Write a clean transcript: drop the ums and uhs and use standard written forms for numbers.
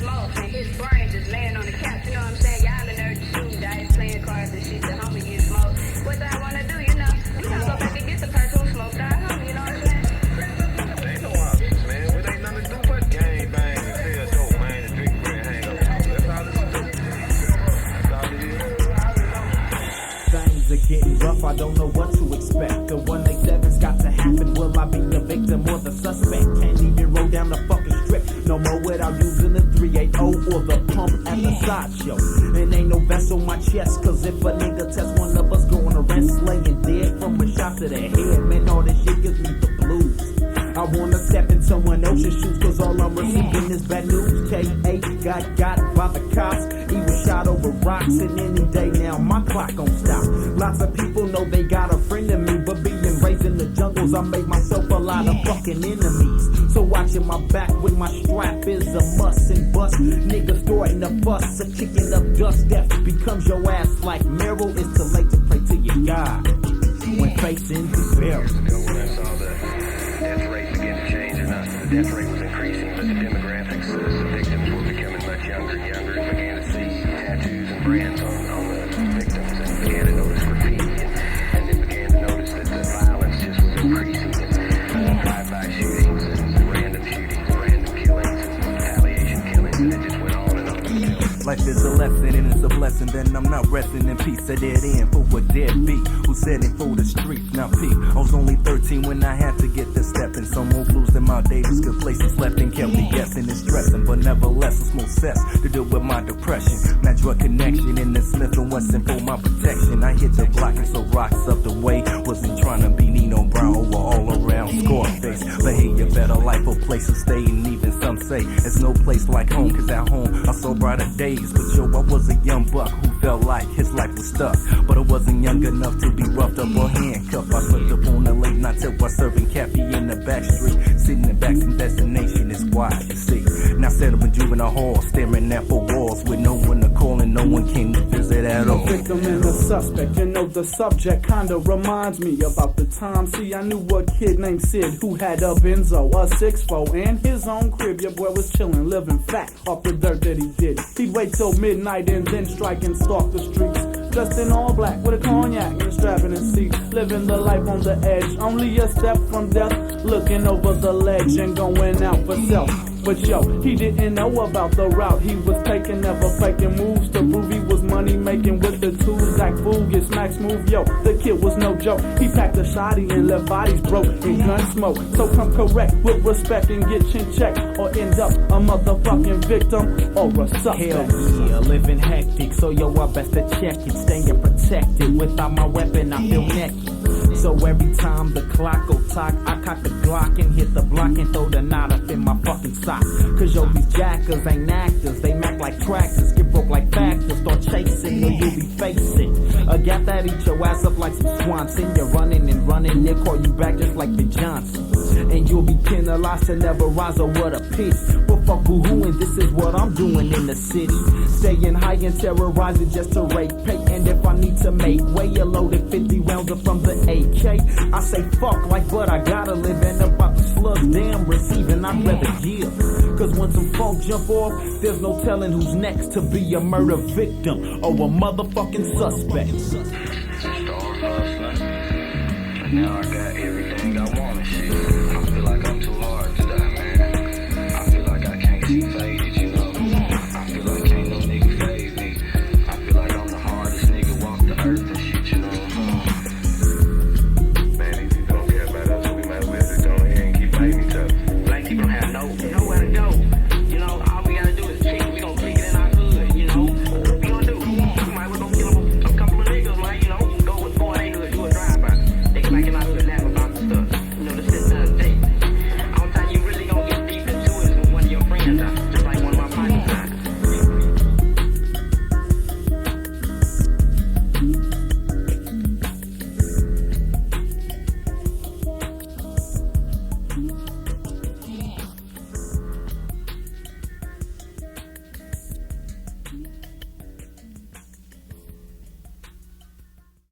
smoke, and his brain just laying on the couch, you know what I'm saying? Y'all in there just shooting dice, playing cards and shit, the homie get smoked. What do I wanna do, you know? We gonna go back and get the person who smoked our homie, you know what I'm saying? Ain't no options, man. It ain't nothing to do but gang bang and sell dope, man, and drink beer and hang up. That's all it's do. That's all it is. Things are getting rough, I don't know what to expect. The 187's got to happen. Will I be the victim or the suspect? Can't even roll down the fucking strip no more without using the 380 or the pump at the sideshow. And ain't no vest on my chest, cause if a nigga test one of us going to rest laying dead from a shot to the head, man, all this shit gives me the blues. I wanna step in someone else's shoes, cause all I'm receiving is bad news. K.A. got by the cops. He was shot over rocks, and any day now my clock gon' stop. Lots of people know they got a friend in me, but being raised in the jungles, I made myself a lot of fucking enemies. So watching my back with my strap is a must and bust. Niggas starting to fuss, a kicking up dust. Death becomes your ass like Meryl. It's too late to pray to your God when facing the barrel. Death rate began to change enough. The death rate was increasing, but the demographics of the victims were becoming much younger and younger. And began to see tattoos and brands on the victims, and began to notice graffiti, and then began to notice that the violence just was increasing, and drive-by shootings and random killings and retaliation killings, and it just went on and on. Life is a lesson and it's a blessing, then I'm not resting in peace. A dead end for a deadbeat who said it for the streets. Now peep, I was only 13 when I had to get the step, and some more blues than my days, good places left and kept me guessing and stressing. But nevertheless, it's more cess to deal with my depression. My drug connection in the Smith and Wesson for my protection. I hit the block and so rocks up the way. Wasn't trying to be Nino Brown over all around Scarface. But hey, you better life a place to stay, and even some say it's no place like home, cause at home I saw brighter days. But yo, I was a young buck who felt like his life was stuck, but I wasn't young enough to be roughed up or handcuffed. I slipped up on a late night till I serving cappy in the back street. Sitting in the back some destination is why you see. Now set up in juvenile hall, staring at four walls with no one to call and no one came to visit at all. The victim and the suspect, you know the subject kinda reminds me about the time. See, I knew a kid named Sid who had a Benzo, a 6'4", and his own crib. Your boy was chillin', living fat off the dirt that he did. He'd wait till midnight and then strike and stalk the streets, dressed in all black with a cognac and a strap in his seat, living the life on the edge, only a step from death, looking over the ledge and going out for self. But yo, he didn't know about the route he was taking, never faking moves to prove he was money making with the tools. Zach Fool get smack smooth, yo, the kid was no joke. He packed a shotty and left bodies broke in gun smoke. So come correct with respect and get chin checked, or end up a motherfucking victim or a suspect. Hell yeah, living hectic, so yo, I best to check it, staying protected. Without my weapon, I feel naked. So every time the clock go talk, I cock the Glock and hit the block and throw the knot up in my fucking sock. Cause yo, these jackers ain't actors, they act like tractors, get broke like factors, start chasing or you'll be facing a gap that eat your ass up like some Swanson. You're running and running, they'll call you back just like the Johnsons, and you'll be penalized to never rise or what a pity. But fuck boo-hooing, this is what I'm doing in the city, staying high and terrorizing just to rate pay. And if I need to make way, a loaded 50 rounds up from the AK, I say fuck like, but I gotta live. And about the slugs, damn receiving, I'd rather give. Cause when some folk jump off, there's no telling who's next to be a murder victim or a motherfucking suspect. Storm hustling, and now I got every